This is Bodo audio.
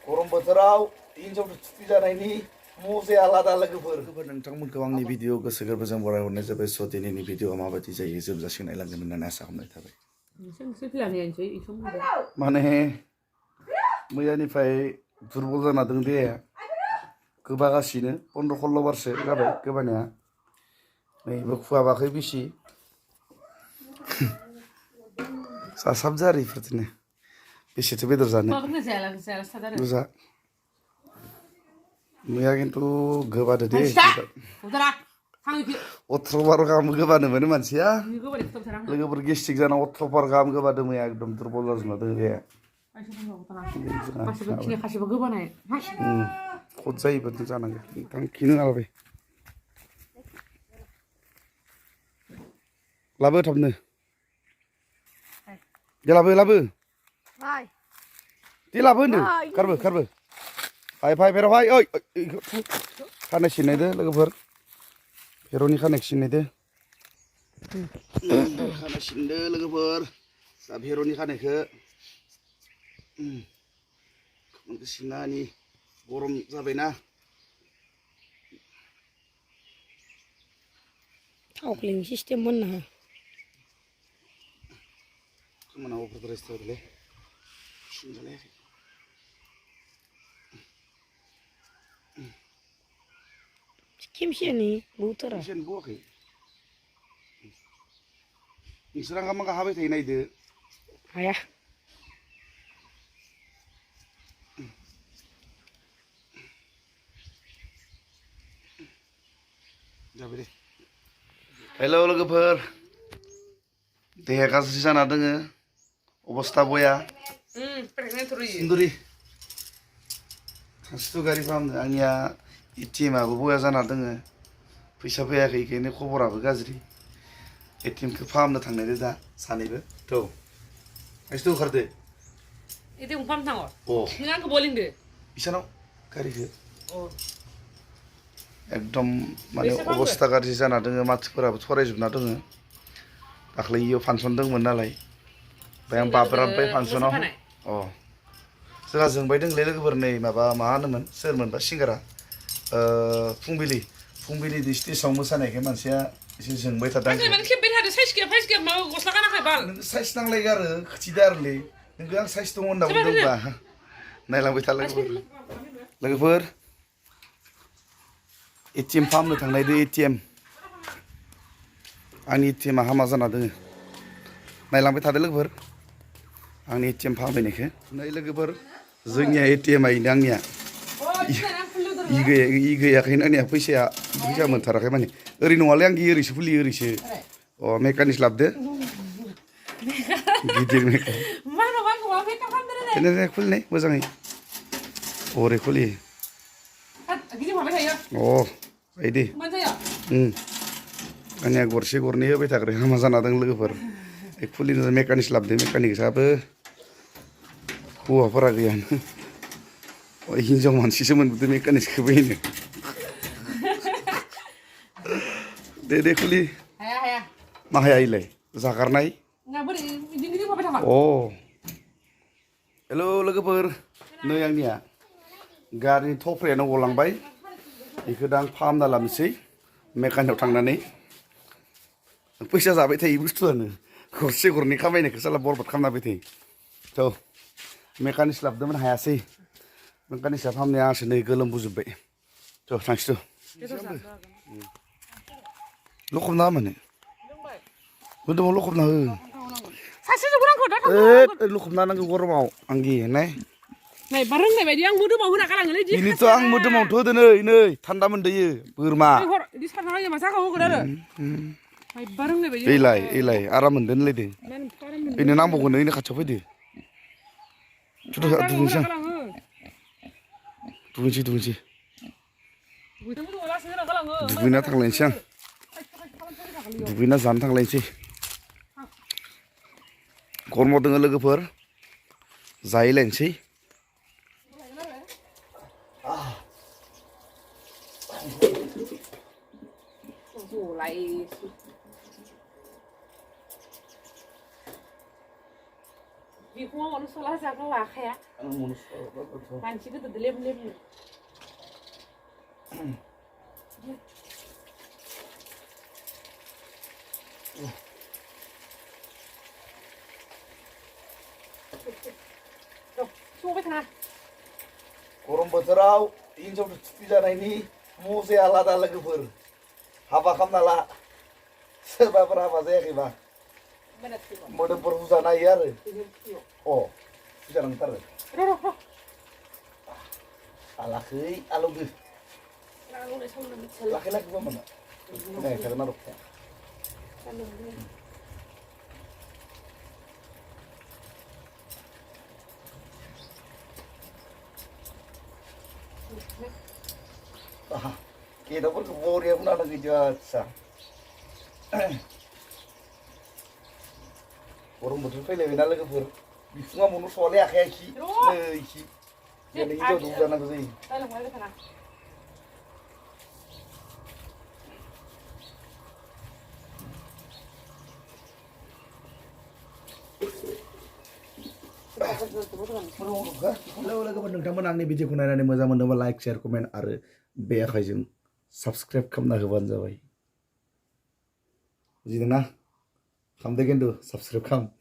गरम बोथोराव हिन्जाव थुखै जानायनि मजाया आलादा लोगोफोर नोंथांमोनखौ आंनि भिडिअ गोसो गोरबोजों बरायहरनाय जाबाय स' दिनैनि भिडिअआ माबायदि जायो जोबजासिम नायलांगोन होननानै आसा खालामनाय थाबाय माने मैयानिफ्राय दुरबल जाना दं देहाया गोबागासिनो 15-16 बारसो जाबाय गोबानाया नैबो खुहाबाखै बिसि सासाबजारि इफोरदिनो बेसेथो बेदर जानो बुजा मैया खिन्थु गोबादो दे 18 बार गाहाम गोबानो मोनो मानसिया लोगोफोर गेस्ट्रिक जाना 18 बार गाहाम गोबादो मैया एकदम दुरबल जाजोबना दङ देहाया खद जायोबाथ' जानांगौ नोंथां खिनो लाबाय लाबो थाबनो दे लाबो दे लाबो होनदों खारबो फाय फेराव फाय ओइ खानाय सिननायदो लोगोफोर फेर'नि खानाय सिननायदो खानाय सिनदो लोगोफोर दा फेर'नि खानायखौ सिननानि गरम जाबायना Auckling system mana? Kemana oper terus tuh deh? Sini Kim sih ni? Butera. Sini buah ke? Ini serang kamu kahwe teh ini deh. Ayah. Jadi deh. Hello लोगोफोर देहा गाज्रि जाना दोङो अबस्था बया सुन्दुरि सानसेथ' गारि फाहामनो आंनिया एटिएमआबो बया जाना दोङो फैसा फैयाखै बेखायनो खबराबो गाज्रि एटिएमखौ फाहामनो थांनायदो दा सानैबो थ' आइसथ' ओंखारदो एटिएम फाहामनो थाङो अ नों आंखौ बलिंदो इसानाव गारिखौ एकदम माने अबस्था गाज्रि जाना दोङो मानसिफोराबो थरायजोबना दोङो दाख्लै इयाव फांसन दंमोन नालाय ओमफ्राय आं बाब्राबबाय फांसनाव अ जोंहा जोंबाय दोंलै लोगोफोर नै माबा मा होनोमोन सोरमोनबा सिंगारा फुंबिलि स्टेजआव मोसानायखाय मानसिया एसे जोंबाय थादों नों साइज नांलायगो आरो खोथिदो आरोलै नोंखौ आं साइज दङ होनना बुंदोंबा नायलांबाय था लोगोफोर एटिएम फाहामनो थांनायदो एटिएम आंनि एटिएमआ हामा जाना दोङो नायलांबाय थादो लोगोफोर आंनि एटिएम फाहामनायखौ नै लोगोफोर जोंनिया एटिएमआ इनो आंनिया इ गैयाखैनो आंनिया फैसा मोनथाराखै माने ओरै नङालै आं ओरैसो खुलियो ओरैसो अ मेकानिक्स लाबोदो गिदिर मेकानिक खुलिनाय मोजाङै ओरै खुलियो अ बायदि आंनिया गरसे गरनै होबाय थाग्रा हामा जाना दं लोगोफोर खुलिनो मेकानिक्स लाबोदो मेकानिक्सआबो हौवाफोरा गैयानो हिन्जाव मानसिसो मोनबोदों मेकानिक्सखौबो होनो दे खुलि मा हाया इलाय जागारनाय अ हेल' लोगोफोर नै आंनिया गारिनि थफ्रायानो गलांबाय बेखौ दा आं फाहामना लानोसै मेकानिकआव थांनानै फैसा जाबाय थायो बुस्थुआनो गरसे गरनै खामायनायखौ साला बरबाद खालामना होबाय थायो थ' मेकानिक्स लाबोदोंमोन हायासै मेकानिक्सआ फाहामनाया आंसो नै गोलोम बोजोब्बाय थ' थांसैथ' लखबना माने मोदोमाव लखबना हो लखबना नांगौ गरमाव आंगि नाय रोंनाय बायदि आं मोदोमाव होना गालाङोलै बिनिथ' आं मोदोमावथ' होदो नै थान्दा मोनदोयो बोरमा एलाय आराम मोनदों होनलायदो बेनो नांबावगोन ओइनो खाथियाव फैदो दुगैनोसै दुगैना थांलायनोसै आं दुगैना जानो थांलायनोसै गरमाव दोङो लोगोफोर जाहैलायनोसै बिखुङाव मानो सला जाखो आखाया आं मनस मानसि गोदो लेम लेम संबाय थाङा गरम बोथोराव हिनजाव थुखै जानायनि मजाया आलादा लोगोफोर हाबा खालामना ला सोरबाफोर हाबा जायाखैबा मोदोमफोर हुजानो हायो आरो हुजानांथारो आलाखै आलौदो लाखै लाखैबा मोना नायखागोन आरो केदाफोरखौ बरिया बुंना गैया आदसा गरम बोथोर फैलायबायना लोगोफोर बिखुङा मनो सवालै आखाया खि नै खि दिनै हिनजाव दौ जानांगौ जायो लोगोफोर नोंथांमोन आंनि भिडिअखौ नायनानै मोजां मोनदोंबा लाइक शेयार कमेन्ट आरो बे आखाइजों साबस्क्राइब खालामना होबानो जाबाय बुजिदोंना खालामदो खिन्थु साबस्क्राइब खालाम